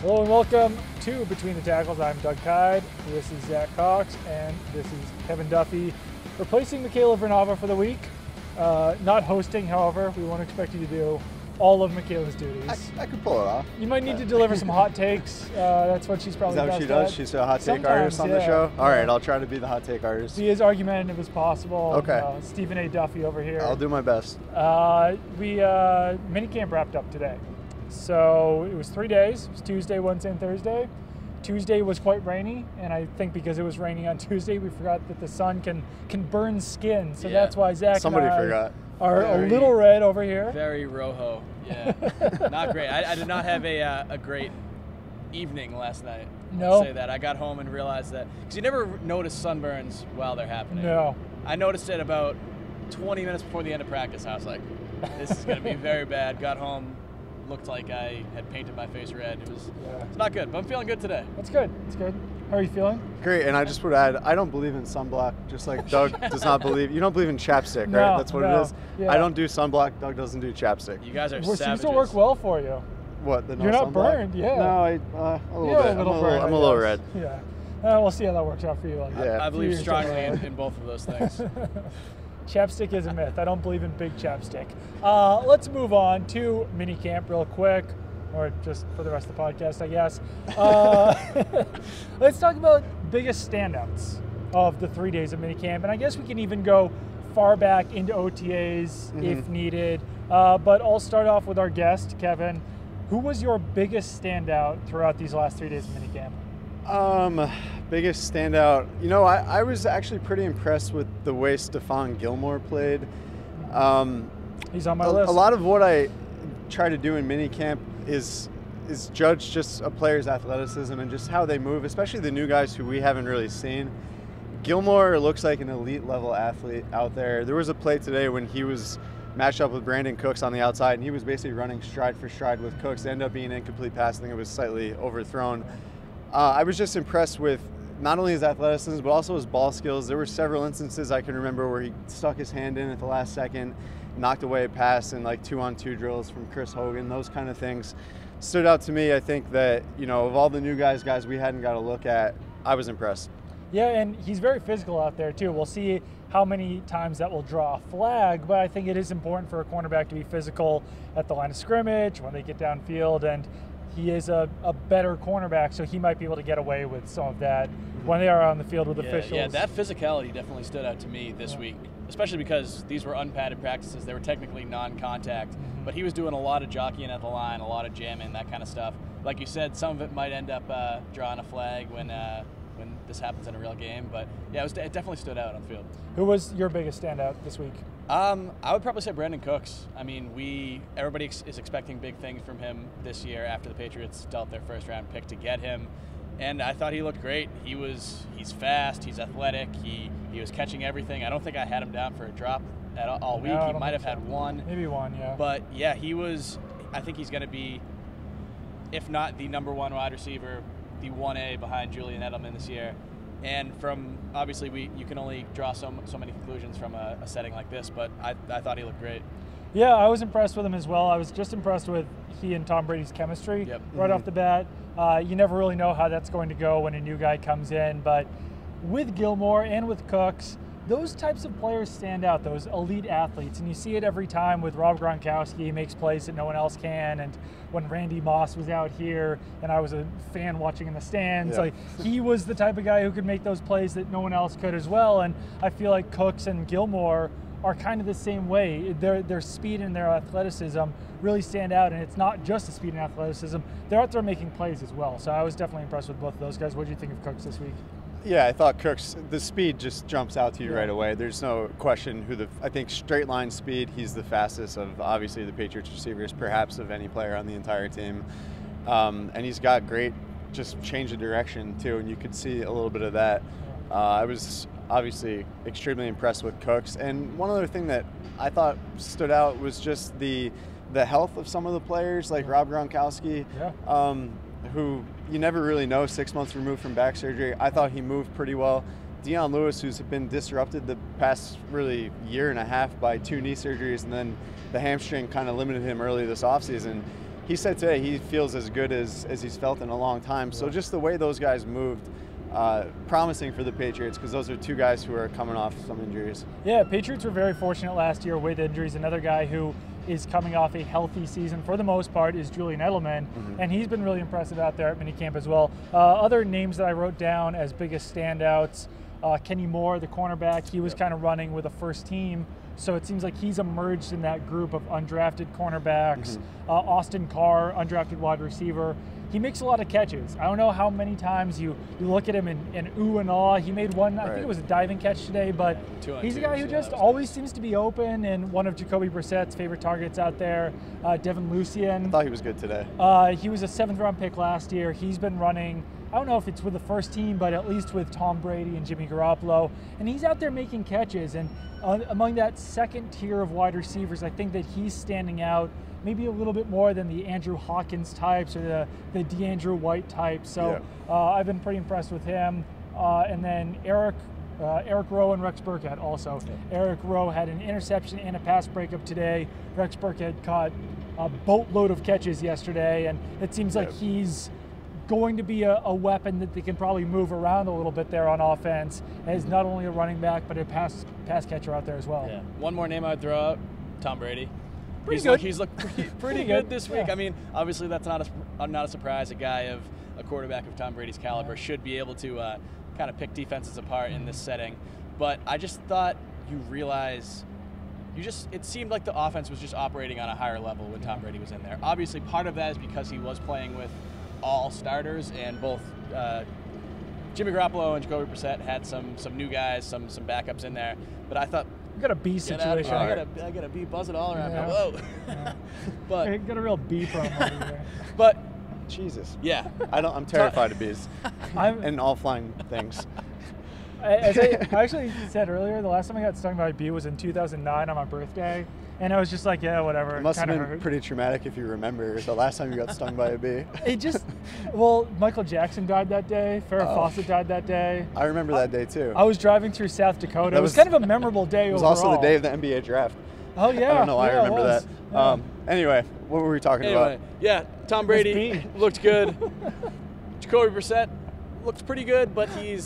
Hello and welcome to Between the Tackles. I'm Doug Kyde, this is Zach Cox, and this is Kevin Duffy, replacing Michaela Vernava for the week. Not hosting, however, we won't expect you to do all of Michaela's duties. I could pull it off. You might need to deliver some hot takes. That's what she's probably best at. Is that what she does? She's a hot take artist on the show? All right, I'll try to be the hot take artist. Be as argumentative as possible. Okay. Stephen A. Duffy over here. I'll do my best. Minicamp wrapped up today. So it was 3 days. It was Tuesday, Wednesday, and Thursday. Tuesday was quite rainy, and I think because it was raining on Tuesday, we forgot that the sun can burn skin. So that's why Zach and I are a little red over here. Very rojo, yeah. Not great. I did not have a great evening last night. No. I'll say that. I got home and realized that, because you never notice sunburns while they're happening. No. I noticed it about 20 minutes before the end of practice. I was like, this is going to be very bad. Got home, looked like I had painted my face red. It's not good, but I'm feeling good today. That's good. That's good. How are you feeling? Great, and I just would add, I don't believe in sunblock, just like Doug does not believe. You don't believe in chapstick, no, right? That's what it is. Yeah. I don't do sunblock. Doug doesn't do chapstick. You guys are savages. savages. Seems to work well for you. What? The no You're not sunblock? burned, yeah. No, a little bit. I'm a little red. Yeah. We'll see how that works out for you. I believe strongly in both of those things. Chapstick is a myth. I don't believe in big chapstick. Let's move on to minicamp real quick, or just for the rest of the podcast, I guess. Let's talk about biggest standouts of the 3 days of minicamp, and I guess we can even go far back into OTAs if needed. But I'll start off with our guest, Kevin. Who was your biggest standout throughout these last 3 days of minicamp? Biggest standout. You know, I was actually pretty impressed with the way Stefan Gilmour played. He's on my list. A lot of what I try to do in minicamp is judge just a player's athleticism and just how they move, especially the new guys who we haven't really seen. Gilmour looks like an elite level athlete out there. There was a play today when he was matched up with Brandon Cooks on the outside, and he was basically running stride for stride with Cooks. It ended up being an incomplete pass. I think it was slightly overthrown. I was just impressed with not only his athleticism, but also his ball skills. There were several instances I can remember where he stuck his hand in at the last second, knocked away a pass in like 2-on-2 drills from Chris Hogan. Those kind of things stood out to me. I think that, you know, of all the new guys we hadn't got a look at, I was impressed. Yeah, and he's very physical out there too. We'll see how many times that will draw a flag, but I think it is important for a cornerback to be physical at the line of scrimmage when they get downfield, and he is a better cornerback, so he might be able to get away with some of that when they are on the field with officials. Yeah, that physicality definitely stood out to me this week, especially because these were unpadded practices. They were technically non-contact, but he was doing a lot of jockeying at the line, a lot of jamming, that kind of stuff. Like you said, some of it might end up drawing a flag when this happens in a real game, but yeah, it definitely stood out on the field. Who was your biggest standout this week? I would probably say Brandon Cooks. I mean, everybody is expecting big things from him this year after the Patriots dealt their first-round pick to get him, and I thought he looked great. He's fast, he's athletic, he was catching everything. I don't think I had him down for a drop all week. No, he might have had one. Maybe one, yeah. But yeah, I think he's going to be, if not the number one wide receiver, the 1A behind Julian Edelman this year. And from, obviously, you can only draw so many conclusions from a setting like this, but I thought he looked great. Yeah, I was impressed with him as well. I was just impressed with he and Tom Brady's chemistry right off the bat. You never really know how that's going to go when a new guy comes in, but with Gilmour and with Cooks, those types of players stand out, those elite athletes, and you see it every time with Rob Gronkowski. He makes plays that no one else can, and when Randy Moss was out here and I was a fan watching in the stands, like he was the type of guy who could make those plays that no one else could as well, and I feel like Cooks and Gilmour are kind of the same way. Their speed and their athleticism really stand out, and it's not just the speed and athleticism. They're out there making plays as well, so I was definitely impressed with both of those guys. What did you think of Cooks this week? Yeah, I thought Cooks, the speed just jumps out to you right away. There's no question I think straight line speed, he's the fastest of obviously the Patriots receivers, perhaps of any player on the entire team. And he's got great just change of direction too, and you could see a little bit of that. I was obviously extremely impressed with Cooks. And one other thing that I thought stood out was just the health of some of the players, like Rob Gronkowski. Who you never really know, 6 months removed from back surgery. I thought he moved pretty well. Dion Lewis, who's been disrupted the past really year and a half by 2 knee surgeries, and then the hamstring kind of limited him early this offseason. he said today he feels as good as he's felt in a long time. So just the way those guys moved, promising for the Patriots, because those are two guys who are coming off some injuries. Yeah, Patriots were very fortunate last year with injuries. Another guy who is coming off a healthy season for the most part is Julian Edelman, and he's been really impressive out there at minicamp as well. Other names that I wrote down as biggest standouts, Kenny Moore, the cornerback, he was kind of running with a first team, so it seems like he's emerged in that group of undrafted cornerbacks. Austin Carr, undrafted wide receiver. He makes a lot of catches. I don't know how many times you look at him and ooh and awe. He made one, I think it was a diving catch today, but he's a guy who just always seems to be open, and one of Jacoby Brissett's favorite targets out there. Devin Lucien. I thought he was good today. He was a 7th round pick last year. He's been running, I don't know if it's with the first team, but at least with Tom Brady and Jimmy Garoppolo. And he's out there making catches. And among that second tier of wide receivers, I think that he's standing out maybe a little bit more than the Andrew Hawkins types or the DeAndrew White types. So I've been pretty impressed with him. And then Eric Rowe and Rex Burkhead also. Eric Rowe had an interception and a pass breakup today. Rex Burkhead caught a boatload of catches yesterday, and it seems like he's going to be a weapon that they can probably move around a little bit there on offense, as not only a running back but a pass catcher out there as well. One more name I'd throw out, Tom Brady. He's looked pretty good this week. I mean, obviously that's not a surprise. A guy of a quarterback of Tom Brady's caliber should be able to kind of pick defenses apart in this setting. But I just thought you realize it seemed like the offense was just operating on a higher level when Tom Brady was in there. Obviously, part of that is because he was playing with all starters, and both Jimmy Garoppolo and Jacoby Brissett had some new guys, some backups in there. But I thought, you got a B situation. I got a bee buzzing all around. Yeah. Whoa! But you got a real bee problem over there. But Jesus. Yeah. I'm terrified of bees and all flying things. As I actually said earlier, the last time I got stung by a bee was in 2009 on my birthday, and I was just like, yeah, whatever. It must have been pretty traumatic if you remember the last time you got stung by a bee. Michael Jackson died that day. Farrah Fawcett died that day. I remember that day too. I was driving through South Dakota. It was kind of a memorable day overall. It was also the day of the NBA draft. Oh, yeah. I don't know why I remember that. Yeah. Anyway, what were we talking about? Yeah, Tom Brady looked good. Jacoby Brissett looks pretty good, but you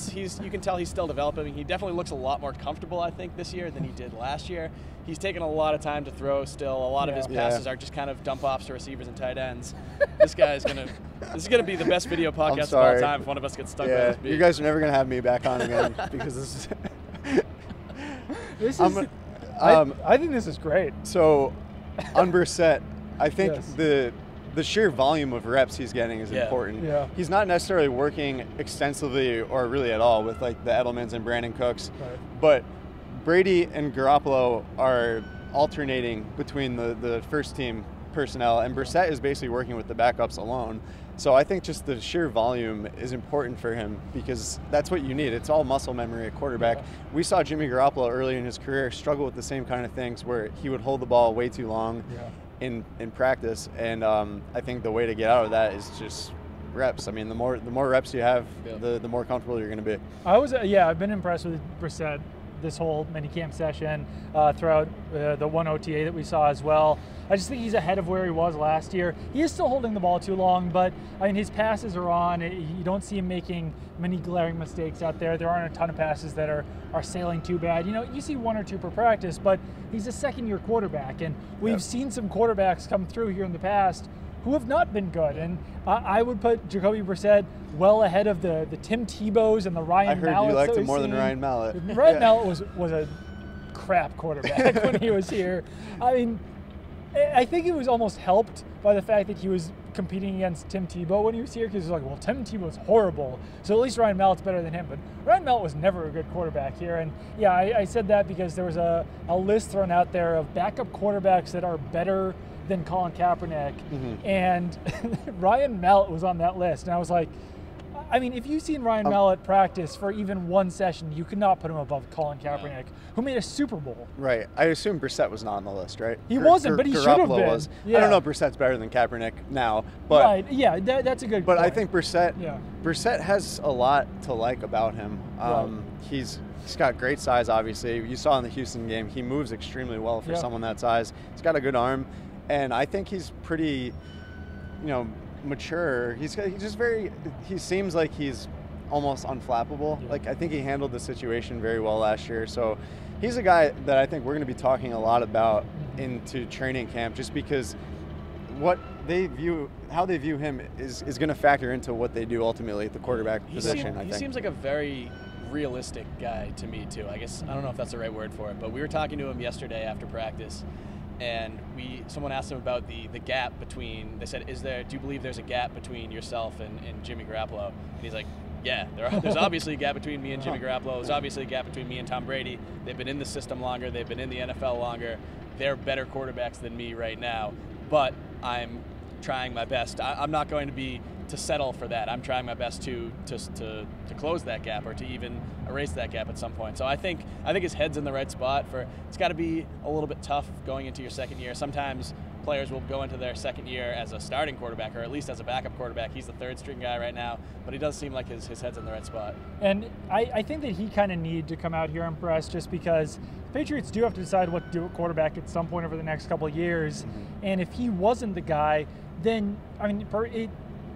can tell he's still developing. He definitely looks a lot more comfortable, I think, this year than he did last year. He's taken a lot of time to throw still. A lot of his passes are just kind of dump offs to receivers and tight ends. This is gonna be the best video podcast of all time if one of us gets stuck by this bee. You guys are never gonna have me back on again because I think this is great. So on Brissett, I think the sheer volume of reps he's getting is important. Yeah. He's not necessarily working extensively or really at all with like the Edelmans and Brandon Cooks, but Brady and Garoppolo are alternating between the first team personnel, and Brissett is basically working with the backups alone. So I think just the sheer volume is important for him because that's what you need. It's all muscle memory at quarterback. We saw Jimmy Garoppolo early in his career struggle with the same kind of things where he would hold the ball way too long in practice, and I think the way to get out of that is just reps. I mean, the more reps you have, the more comfortable you're going to be. I've been impressed with Brissett this whole minicamp session, throughout the one OTA that we saw as well. I just think he's ahead of where he was last year. He is still holding the ball too long, but I mean, his passes are on. You don't see him making many glaring mistakes out there. There aren't a ton of passes that are sailing too bad. You know, you see one or two per practice, but he's a second-year quarterback, and we've seen some quarterbacks come through here in the past who have not been good. And I would put Jacoby Brissett well ahead of the Tim Tebow's and the Ryan Mallett. I heard you liked him more than Ryan Mallett. Ryan Mallett was a crap quarterback when he was here. I mean, I think it was almost helped by the fact that he was competing against Tim Tebow when he was here, because he was like, well, Tim Tebow's horrible, so at least Ryan Mallett's better than him. But Ryan Mallett was never a good quarterback here. And yeah, I said that because there was a list thrown out there of backup quarterbacks that are better than Colin Kaepernick, and Ryan Mallett was on that list. And I was like, I mean, if you've seen Ryan Mallett practice for even one session, you could not put him above Colin Kaepernick, who made a Super Bowl. Right. I assume Brissett was not on the list, right? He wasn't, but he should have been. Was. I don't know if Brissett's better than Kaepernick now, but right. Yeah, that's a good point. But I think Brissett has a lot to like about him. He's got great size, obviously. You saw in the Houston game, he moves extremely well for someone that size. He's got a good arm, and I think he's pretty mature. He's just he seems like he's almost unflappable. Yeah. Like, I think he handled the situation very well last year. So he's a guy that I think we're going to be talking a lot about into training camp, just because how they view him is going to factor into what they do ultimately at the quarterback position. He seems like a very realistic guy to me too. I guess I don't know if that's the right word for it, but we were talking to him yesterday after practice, and someone asked him about the gap between. They said, do you believe there's a gap between yourself and Jimmy Garoppolo? And he's like, yeah, there's obviously a gap between me and Jimmy Garoppolo. There's obviously a gap between me and Tom Brady. They've been in the system longer. They've been in the NFL longer. They're better quarterbacks than me right now, but I'm trying my best. I'm not going to settle for that. I'm trying my best to close that gap, or to even erase that gap at some point. So I think his head's in the right spot. It's got to be a little bit tough going into your second year. Sometimes players will go into their second year as a starting quarterback, or at least as a backup quarterback. He's the third string guy right now, but he does seem like his head's in the right spot. And I think that he kind of need to come out here and impress, just because the Patriots do have to decide what to do at quarterback at some point over the next couple of years. And if he wasn't the guy, then, I mean,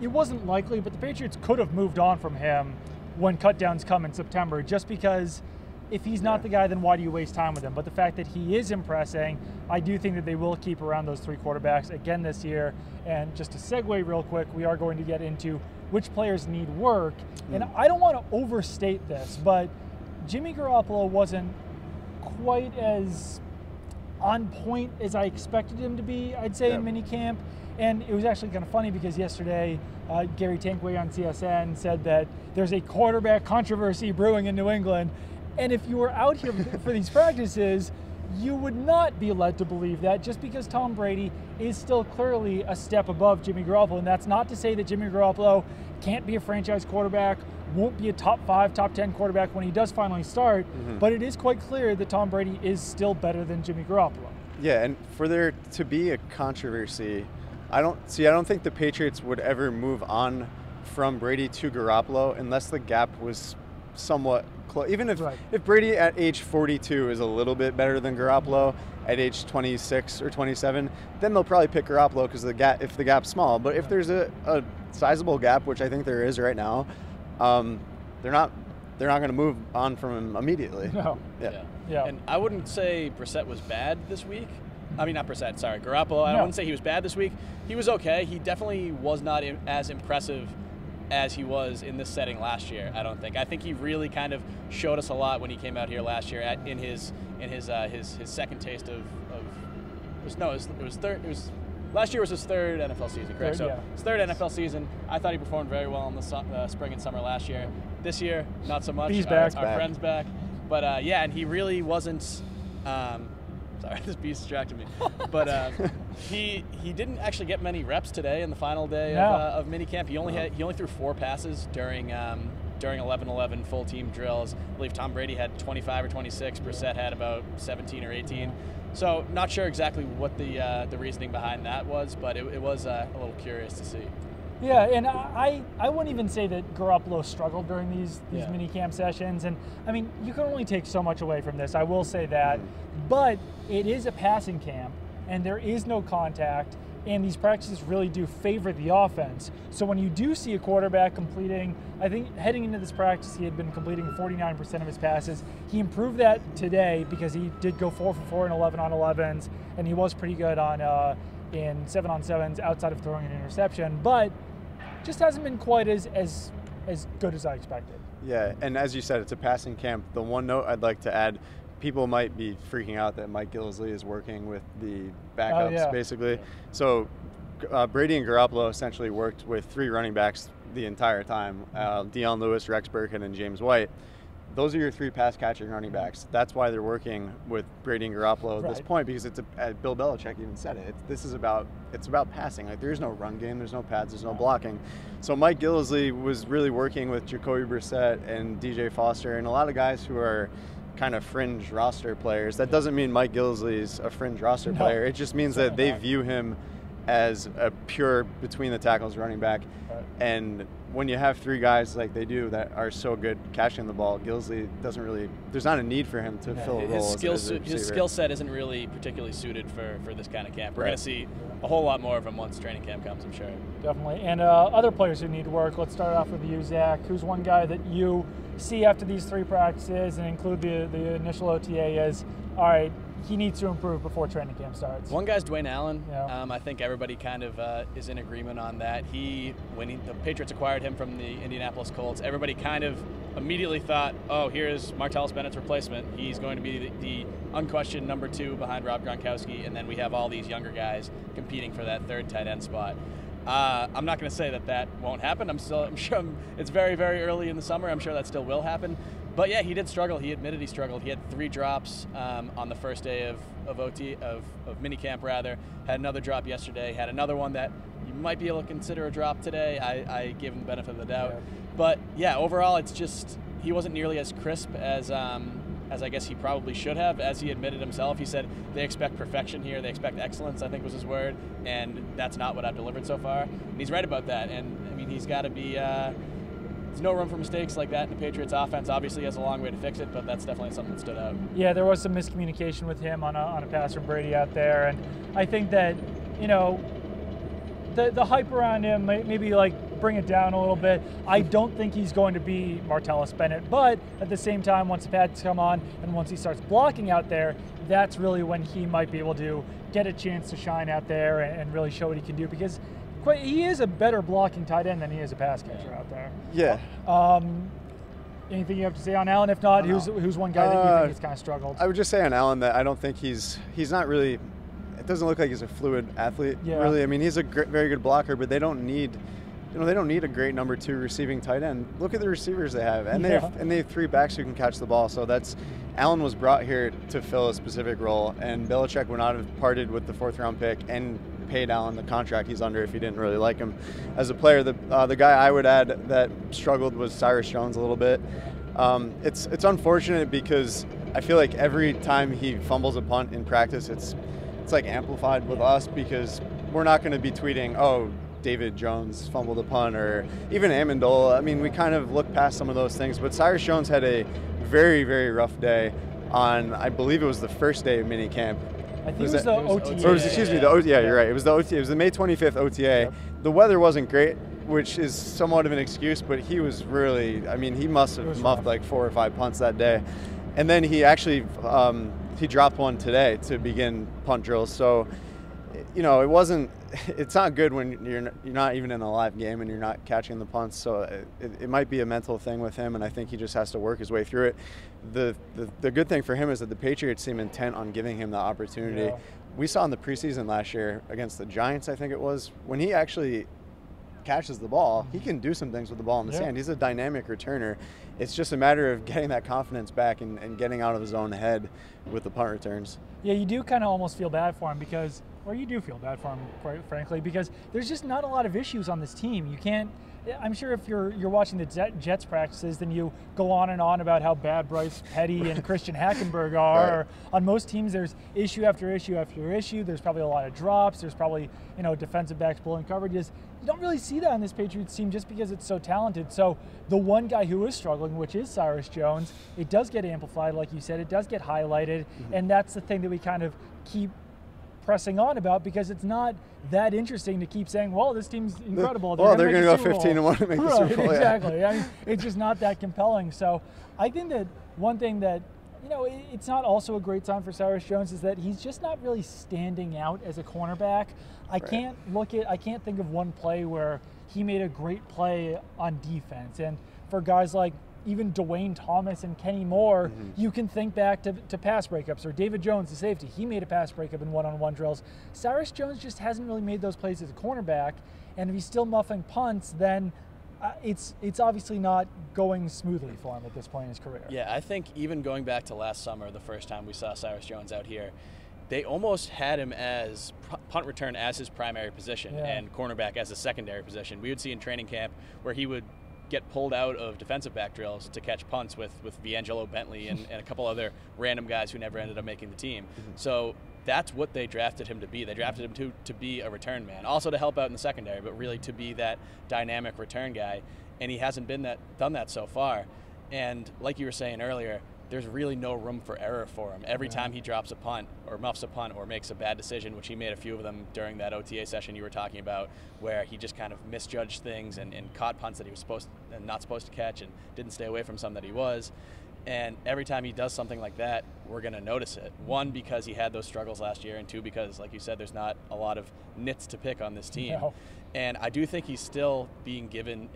it wasn't likely, but the Patriots could have moved on from him when cutdowns come in September, just because if he's not the guy, then why do you waste time with him? But the fact that he is impressing, I do think that they will keep around those three quarterbacks again this year. And just to segue real quick, we are going to get into which players need work. And I don't want to overstate this, but Jimmy Garoppolo wasn't quite as on point as I expected him to be, I'd say, in minicamp. And it was actually kind of funny because yesterday, Gary Tankway on CSN said that there's a quarterback controversy brewing in New England. And if you were out here for these practices, you would not be led to believe that, just because Tom Brady is still clearly a step above Jimmy Garoppolo. And that's not to say that Jimmy Garoppolo can't be a franchise quarterback, won't be a top 5, top 10 quarterback when he does finally start, but it is quite clear that Tom Brady is still better than Jimmy Garoppolo. Yeah, and for there to be a controversy, I don't think the Patriots would ever move on from Brady to Garoppolo unless the gap was somewhat close. Even if Brady at age 42 is a little bit better than Garoppolo at age 26 or 27, then they'll probably pick Garoppolo because if the gap's small. But if there's a sizable gap, which I think there is right now, they're not going to move on from him immediately. No. Yeah. And I wouldn't say Brissett was bad this week. I mean, not Brissett, sorry, Garoppolo. I wouldn't say he was bad this week. He was okay. He definitely was not as impressive as he was in this setting last year, I don't think. I think he really kind of showed us a lot when he came out here last year in his second taste of last year was his third NFL season, correct? His third NFL season. I thought he performed very well in the spring and summer last year. This year, not so much. He's back. Our friend's back. But and he really wasn't. Sorry, this beast distracted me. But he didn't actually get many reps today in the final day of minicamp. He only threw 4 passes during 11-11 full team drills. I believe Tom Brady had 25 or 26. Brissett had about 17 or 18. So not sure exactly what the reasoning behind that was, but it was a little curious to see. Yeah, and I wouldn't even say that Garoppolo struggled during these mini-camp sessions. And, I mean, you can only take so much away from this, I will say that. But it is a passing camp, and there is no contact, and these practices really do favor the offense. So when you do see a quarterback completing, I think heading into this practice, he had been completing 49% of his passes. He improved that today because he did go 4 for 4 in 11-on-11s, and he was pretty good on in 7-on-7s outside of throwing an interception. But just hasn't been quite as good as I expected. Yeah, and as you said, it's a passing camp. The one note I'd like to add, people might be freaking out that Mike Gillisley is working with the backups, basically. So Brady and Garoppolo essentially worked with 3 running backs the entire time, Deion Lewis, Rex Burkhead, and James White. Those are your 3 pass-catching running backs. That's why they're working with Brady and Garoppolo at this point, because Bill Belichick even said it. It's about passing. Like, there's no run game, there's no pads, there's no blocking. So Mike Gillisley was really working with Jacoby Brissett and DJ Foster and a lot of guys who are kind of fringe roster players. That doesn't mean Mike Gillisley's a fringe roster player. It just means that they view him as a pure between the tackles running back. Right. And when you have 3 guys like they do that are so good catching the ball, Gilsley doesn't really, there's not a need for him to fill a role His skill set isn't really particularly suited for this kind of camp. We're going to see a whole lot more of him once training camp comes, I'm sure. Definitely. And other players who need work, let's start off with you, Zach. Who's one guy that you see after these 3 practices and include the initial OTA as, all right, he needs to improve before training camp starts? One guy's Dwayne Allen. Yeah. I think everybody kind of is in agreement on that. When the Patriots acquired him from the Indianapolis Colts, everybody kind of immediately thought, oh, here's Martellus Bennett's replacement. He's going to be the unquestioned number 2 behind Rob Gronkowski, and then we have all these younger guys competing for that 3rd tight end spot. I'm not going to say that won't happen. I'm sure it's very, very early in the summer. I'm sure that still will happen. But yeah, he did struggle. He admitted he struggled. He had 3 drops on the first day of minicamp rather. Had another drop yesterday. Had another one that you might be able to consider a drop today. I gave him the benefit of the doubt. Yeah. But yeah, overall, it's just he wasn't nearly as crisp as I guess he probably should have. As he admitted himself, he said they expect perfection here. They expect excellence, I think was his word, and that's not what I've delivered so far. And he's right about that. And I mean, he's got to be. There's no room for mistakes like that in the Patriots offense. Obviously, he has a long way to fix it, but that's definitely something that stood out. Yeah, there was some miscommunication with him on a pass from Brady out there, and I think that, you know, the hype around him maybe like bring it down a little bit. I don't think he's going to be Martellus Bennett, but at the same time, once the pads come on and once he starts blocking out there, that's really when he might be able to get a chance to shine out there and really show what he can do, because he is a better blocking tight end than he is a pass catcher out there. Yeah. Anything you have to say on Allen? If not, who's one guy that you think has kind of struggled? I would just say on Allen that I don't think he's not really. It doesn't look like he's a fluid athlete. Yeah. Really, I mean, he's a very good blocker, but they don't need. They don't need a great number 2 receiving tight end. Look at the receivers they have, and they have 3 backs who can catch the ball. So Allen was brought here to fill a specific role, and Belichick would not have parted with the 4th round pick and paid Allen the contract he's under if he didn't really like him as a player. The guy I would add that struggled was Cyrus Jones a little bit. It's unfortunate because I feel like every time he fumbles a punt in practice, it's like amplified with us, because we're not going to be tweeting, oh, David Jones fumbled a punt, or even Amendola. I mean, we kind of look past some of those things, but Cyrus Jones had a very, very rough day on, I believe it was the first day of minicamp. I think it was the OTA. Or excuse me, the OTA. Yeah, you're right. It was the OTA. It was the May 25th OTA. Yep. The weather wasn't great, which is somewhat of an excuse, but he was really. I mean, he must have muffed like 4 or 5 punts that day, and then he actually he dropped one today to begin punt drills. So, it wasn't. It's not good when you're not even in a live game and you're not catching the punts. So it might be a mental thing with him, and I think he just has to work his way through it. The good thing for him is that the Patriots seem intent on giving him the opportunity. Yeah. We saw in the preseason last year against the Giants, I think it was, when he actually catches the ball, he can do some things with the ball in the sand. He's a dynamic returner. It's just a matter of getting that confidence back and getting out of his own head with the punt returns. Yeah, you do kind of almost feel bad for him because, or you do feel bad for him, quite frankly, because there's just not a lot of issues on this team. You can't. I'm sure if you're watching the Jets practices, then you go on and on about how bad Bryce Petty and Christian Hackenberg are. Right. On most teams, there's issue after issue after issue. There's probably a lot of drops. There's probably defensive backs blowing coverages. You don't really see that on this Patriots team just because it's so talented. So the one guy who is struggling, which is Cyrus Jones, it does get amplified, like you said. It does get highlighted, and that's the thing that we kind of keep pressing on about, because it's not that interesting to keep saying, well, this team's incredible. They're going to go 15-1 to make the Super Bowl. Exactly. I mean, it's just not that compelling. So I think that one thing that, it's not also a great sign for Cyrus Jones is that he's just not really standing out as a cornerback. I can't think of one play where he made a great play on defense. And for guys like even Dwayne Thomas and Kenny Moore, you can think back to pass breakups, or David Jones, the safety. He made a pass breakup in one-on-one drills. Cyrus Jones just hasn't really made those plays as a cornerback, and if he's still muffing punts, then it's obviously not going smoothly for him at this point in his career. Yeah, I think even going back to last summer, the first time we saw Cyrus Jones out here, they almost had him as punt return as his primary position and cornerback as a secondary position. We would see in training camp where he would get pulled out of defensive back drills to catch punts with D'Angelo Bentley and a couple other random guys who never ended up making the team. So that's what they drafted him to be. They drafted him to be a return man, also to help out in the secondary, but really to be that dynamic return guy. And he hasn't done that so far. And like you were saying earlier, there's really no room for error for him. Every time he drops a punt or muffs a punt or makes a bad decision, which he made a few of them during that OTA session you were talking about, where he just kind of misjudged things and caught punts that he was not supposed to catch and didn't stay away from some that he was. And every time he does something like that, we're going to notice it. One, because he had those struggles last year, and two, because, like you said, there's not a lot of nits to pick on this team. No. And I do think he's still being given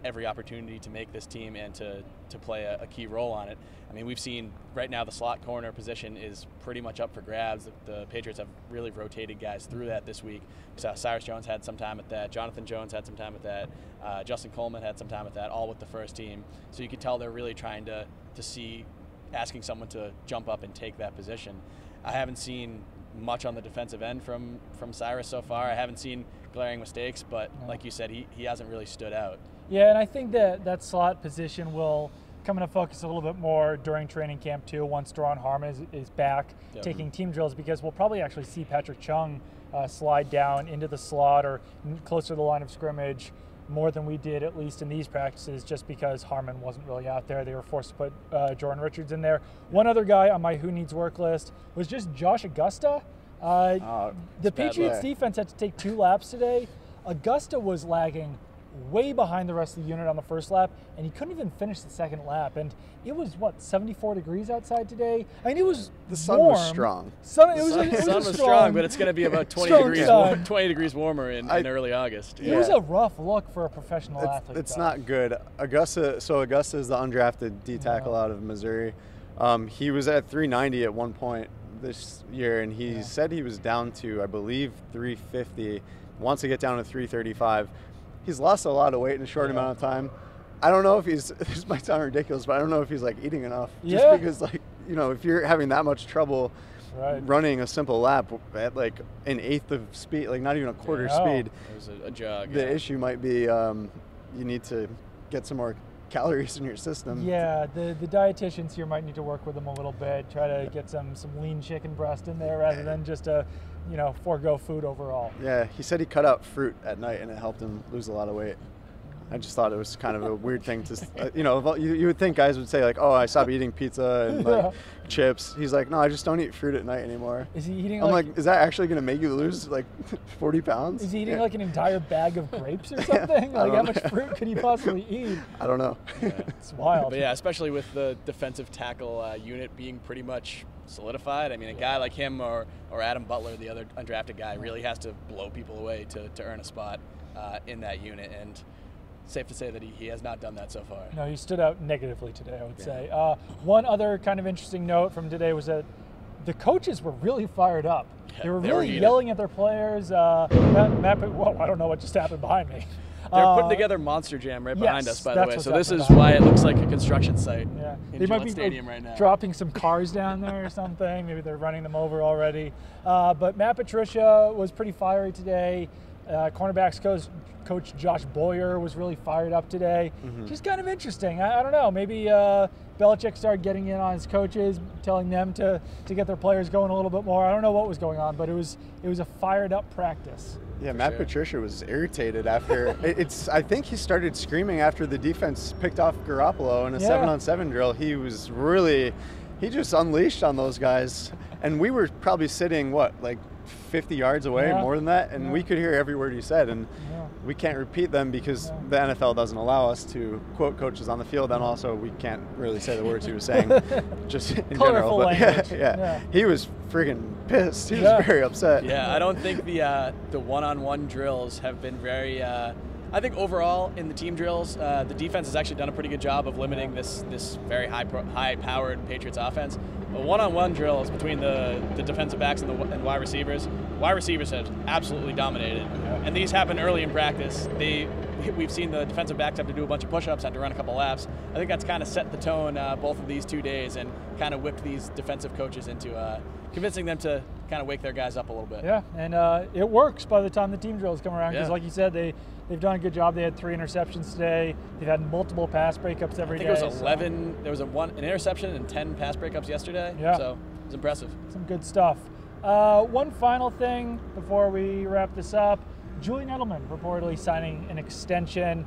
every opportunity to make this team and to play a key role on it. I mean, we've seen right now the slot corner position is pretty much up for grabs. The Patriots have really rotated guys through that this week. We saw Cyrus Jones had some time at that. Jonathan Jones had some time at that. Justin Coleman had some time at that, all with the first team. So you could tell they're really trying to see, asking someone to jump up and take that position. I haven't seen much on the defensive end from Cyrus so far. I haven't seen glaring mistakes, but like you said, he hasn't really stood out. Yeah, and I think that slot position will come into focus a little bit more during training camp too, once Daron Harmon is back taking team drills, because we'll probably actually see Patrick Chung slide down into the slot or closer to the line of scrimmage more than we did, at least in these practices, just because Harmon wasn't really out there. They were forced to put Jordan Richards in there. One other guy on my who needs work list was just Josh Augusta. The Patriots defense had to take 2 laps today. Augusta was lagging way behind the rest of the unit on the first lap, and he couldn't even finish the second lap. And it was, 74 degrees outside today? I mean, it was The sun warm. was strong. The sun was strong, but it's going to be about 20 degrees warmer in early August. It was a rough look for a professional athlete. It's not good. Augusta is the undrafted D tackle out of Missouri. He was at 390 at one point this year, and he said he was down to, I believe, 350. Wants to get down to 335. He's lost a lot of weight in a short amount of time. I don't know if this might sound ridiculous, but I don't know if he's like eating enough. Just because, like, you know, if you're having that much trouble running a simple lap at like an eighth of speed, like not even a quarter speed, it was a jog. The issue might be you need to get some more calories in your system. Yeah, the dietitians here might need to work with him a little bit, try to get some lean chicken breast in there rather than just forego food overall. Yeah, he said he cut out fruit at night and it helped him lose a lot of weight. I just thought it was kind of a weird thing to, you would think guys would say like, oh, I stopped eating pizza and like chips. He's like, no, I just don't eat fruit at night anymore. Is he eating? I'm like, is that actually going to make you lose like 40 pounds? Is he eating like an entire bag of grapes or something? Like how much fruit could he possibly eat? I don't know. It's wild. But yeah, especially with the defensive tackle unit being pretty much solidified. I mean, a guy like him or Adam Butler, the other undrafted guy, really has to blow people away to earn a spot in that unit. And safe to say that he has not done that so far. No, he stood out negatively today, I would say. One other kind of interesting note from today was that the coaches were really fired up. Yeah, they were really yelling at their players. Whoa, I don't know what just happened behind me. They're putting together Monster Jam right behind us, by the way. So this is behind why it looks like a construction site in they might Gillette be Stadium right now. Dropping some cars down there or something. Maybe they're running them over already. But Matt Patricia was pretty fiery today. Cornerbacks coach Josh Boyer was really fired up today. Just kind of interesting. I don't know. Maybe Belichick started getting in on his coaches, telling them to get their players going a little bit more. I don't know what was going on, but it was a fired up practice. Yeah, Matt Patricia was irritated after. I think he started screaming after the defense picked off Garoppolo in a 7-on-7 drill. He just unleashed on those guys, and we were probably sitting 50 yards away, more than that, and we could hear every word he said, and we can't repeat them because the NFL doesn't allow us to quote coaches on the field, and also we can't really say the words he was saying just in general. But he was friggin' pissed. He was very upset. Yeah, I don't think the one-on-one drills have been very I think overall in the team drills, the defense has actually done a pretty good job of limiting this very high-powered Patriots offense. But one-on-one drills between the defensive backs and wide receivers have absolutely dominated. And these happen early in practice. We've seen the defensive backs have to do a bunch of push-ups, have to run a couple laps. I think that's kind of set the tone both of these 2 days and kind of whipped these defensive coaches into convincing them to kind of wake their guys up a little bit. Yeah, and it works by the time the team drills come around because, like you said, they've done a good job. They had 3 interceptions today. They've had multiple pass breakups every day. I think it was 11. There was an interception and 10 pass breakups yesterday. Yeah. So it was impressive. Some good stuff. One final thing before we wrap this up. Julian Edelman reportedly signing an extension.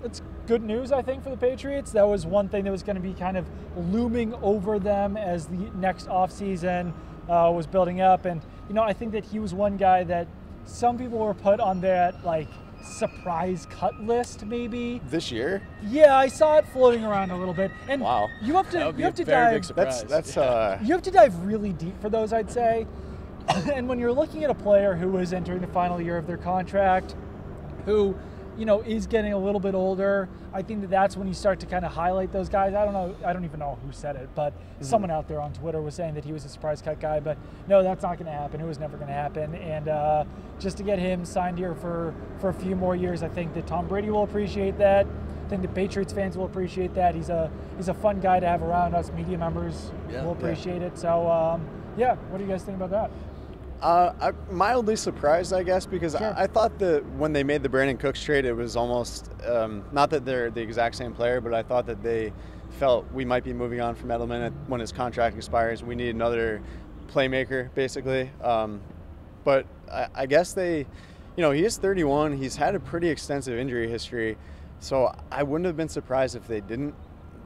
It's good news, I think, for the Patriots. That was one thing that was going to be kind of looming over them as the next offseason was building up. And, I think that he was one guy that some people were put on that, like, surprise cut list, maybe. This year? Yeah, I saw it floating around a little bit. And wow. You have to dive. Big surprise. You have to dive really deep for those, I'd say. And when you're looking at a player who is entering the final year of their contract, who, is getting a little bit older, I think that that's when you start to kind of highlight those guys. I don't even know who said it, but someone out there on Twitter was saying that he was a surprise cut guy, but no, that's not going to happen. It was never going to happen. And just to get him signed here for a few more years, I think that Tom Brady will appreciate that. I think the Patriots fans will appreciate that. He's a fun guy to have around. Us media members will appreciate it. So, what do you guys think about that? I'm mildly surprised, I guess, because Sure. I thought that when they made the Brandon Cooks trade, it was almost, not that they're the exact same player, but I thought that they felt we might be moving on from Edelman when his contract expires. We need another playmaker, basically. But I guess he is 31. He's had a pretty extensive injury history, so I wouldn't have been surprised if they didn't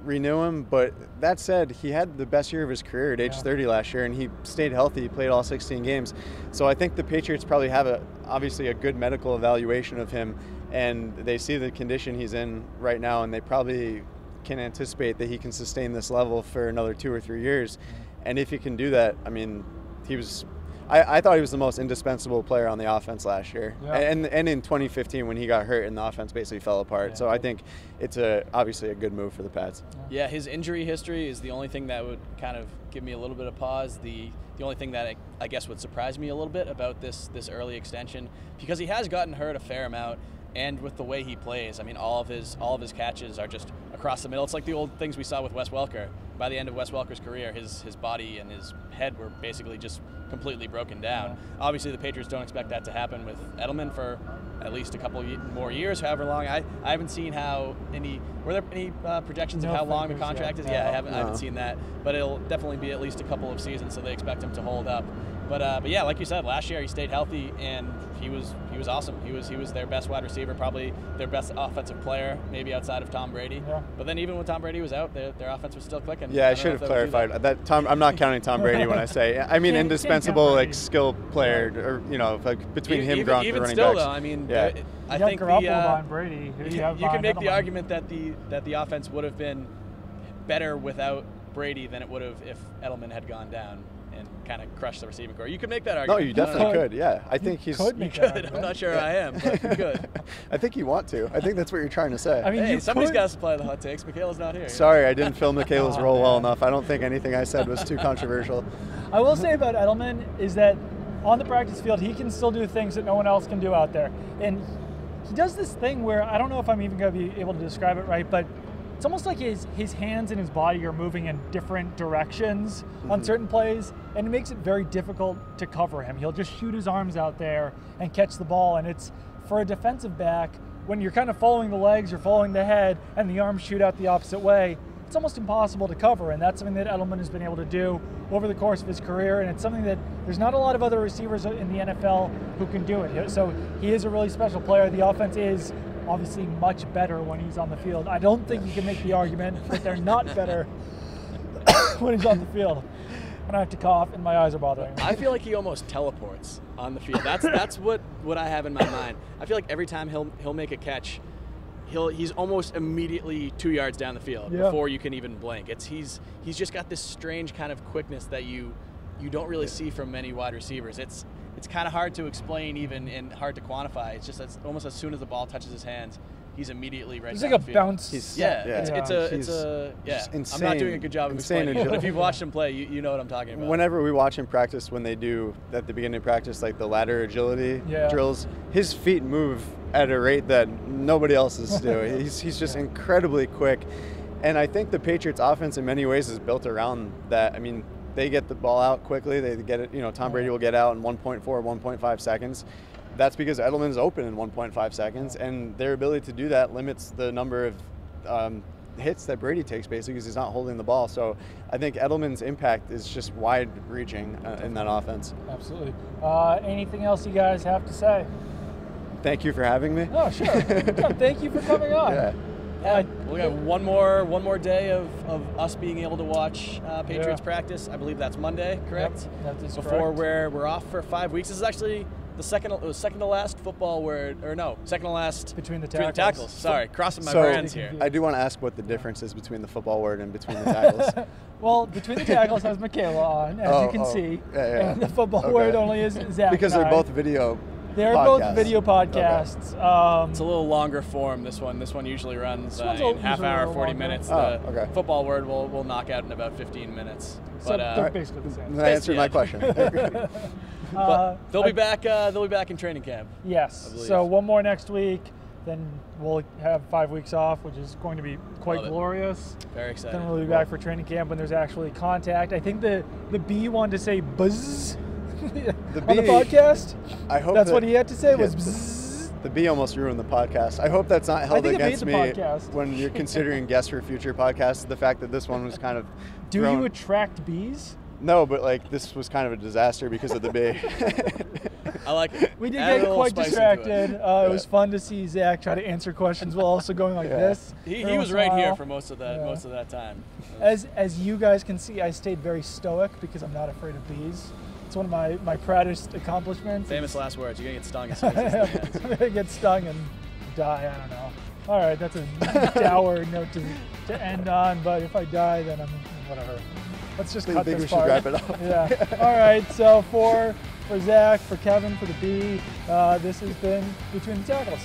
renew him. But that said, he had the best year of his career at age 30 last year, and he stayed healthy. He played all 16 games. So I think the Patriots probably have obviously a good medical evaluation of him, and they see the condition he's in right now, and they probably can anticipate that he can sustain this level for another 2 or 3 years. And if he can do that, I mean, I thought he was the most indispensable player on the offense last year. Yeah. And in 2015 when he got hurt and the offense basically fell apart. So I think it's obviously a good move for the Pats. Yeah, his injury history is the only thing that would kind of give me a little bit of pause. The only thing that I guess would surprise me a little bit about this early extension, because he has gotten hurt a fair amount, and with the way he plays, I mean, all of his catches are just across the middle. It's like the old things we saw with Wes Welker. By the end of Wes Welker's career, his body and his head were basically just completely broken down. Yeah. Obviously, the Patriots don't expect that to happen with Edelman for at least a couple more years, however long. I haven't seen were there any projections of how long the contract is? Yeah, I haven't seen that, but it'll definitely be at least a couple of seasons, so they expect him to hold up. But yeah, like you said, last year he stayed healthy and he was awesome. He was their best wide receiver, probably their best offensive player, maybe outside of Tom Brady. Yeah. But then even when Tom Brady was out, their offense was still clicking. Yeah, I should have clarified that. I'm not counting Tom Brady when I say. I mean, indispensable like skill player, or like between him, Gronk, even the running still backs. though, I mean, I you think Garoppolo on Brady. you can make the argument that the offense would have been better without Brady than it would have if Edelman had gone down and kind of crushed the receiving core. You could make that argument. No, you definitely could. Yeah, I think you he's. could. I'm not sure I am, but you could. I think you want to. I think that's what you're trying to say. I mean, somebody's got to supply the hot takes. Michaela's not here. Sorry, I didn't fill Michaela's role well enough. I don't think anything I said was too controversial. I will say about Edelman is that on the practice field, he can still do things that no one else can do out there. And he does this thing where, I don't know if I'm even going to be able to describe it right, but it's almost like his hands and his body are moving in different directions on certain plays, and it makes it very difficult to cover him. He'll just shoot his arms out there and catch the ball, and it's, for a defensive back, when you're kind of following the legs, you're following the head, and the arms shoot out the opposite way, it's almost impossible to cover, and that's something that Edelman has been able to do over the course of his career, and it's something that there's not a lot of other receivers in the NFL who can do it. So he is a really special player. The offense is obviously much better when he's on the field. I don't think you can make the argument that they're not better when he's on the field. And I have to cough, and my eyes are bothering me. I feel like he almost teleports on the field. That's what I have in my mind. I feel like every time he'll make a catch, he's almost immediately 2 yards down the field before you can even blink. He's just got this strange kind of quickness that you don't really see from many wide receivers. It's kind of hard to explain even and hard to quantify. It's just that's almost as soon as the ball touches his hands, he's immediately right. It's like a bounce. It's insane. I'm not doing a good job of explaining it, but if you've watched him play, you know what I'm talking about. Whenever we watch him practice, when they do at the beginning of practice, like the ladder agility drills, his feet move at a rate that nobody else is doing. He's just incredibly quick, and I think the Patriots' offense in many ways is built around that. I mean, they get the ball out quickly. They get it. Tom Brady will get out in 1.4, 1.5 seconds. That's because Edelman's open in 1.5 seconds, and their ability to do that limits the number of hits that Brady takes basically because he's not holding the ball. So I think Edelman's impact is just wide-reaching in that offense. Absolutely. Anything else you guys have to say? Thank you for having me. Oh, sure. Thank you for coming on. Yeah, we got one more day of us being able to watch Patriots practice. I believe that's Monday, correct? Yep, that is Before correct. we're off for 5 weeks. This is actually the second to last football word, or no, second to last between the tackles. Sorry, crossing my So, brands here. I do want to ask what the difference is between the football word and between the tackles. Well, between the tackles has Michaela on, as you can see, and the football word only is Zach. Because they're both video. They're both video podcasts. Okay. It's a little longer form. This one usually runs in half hour, 40 minutes. The football word will knock out in about 15 minutes. So they're basically the same. That answered my question. But they'll be back. They'll be back in training camp. Yes. So one more next week. Then we'll have 5 weeks off, which is going to be quite glorious. Very exciting. Then we'll be back for training camp when there's actually contact. I think the B wanted to say buzz on the podcast. I hope that's what he had to say was buzz. The B almost ruined the podcast. I hope that's not held against me podcast. when you're considering guests for future podcasts. The fact that this one was kind of Do you attract bees? No, but like this was kind of a disaster because of the B. I like it. We did get quite distracted. It was fun to see Zach try to answer questions while also going like this. He was right here for most of that time. As you guys can see, I stayed very stoic because I'm not afraid of bees. It's one of my proudest accomplishments. Famous last words. You're going to get stung. I'm going to get stung and die. I don't know. All right, that's a dour note to end on, but if I die, then I'm whatever. Let's just cut this part. I think we should wrap it up. Yeah. All right, so for Zach, for Kevin, for the B, this has been Between the Tackles.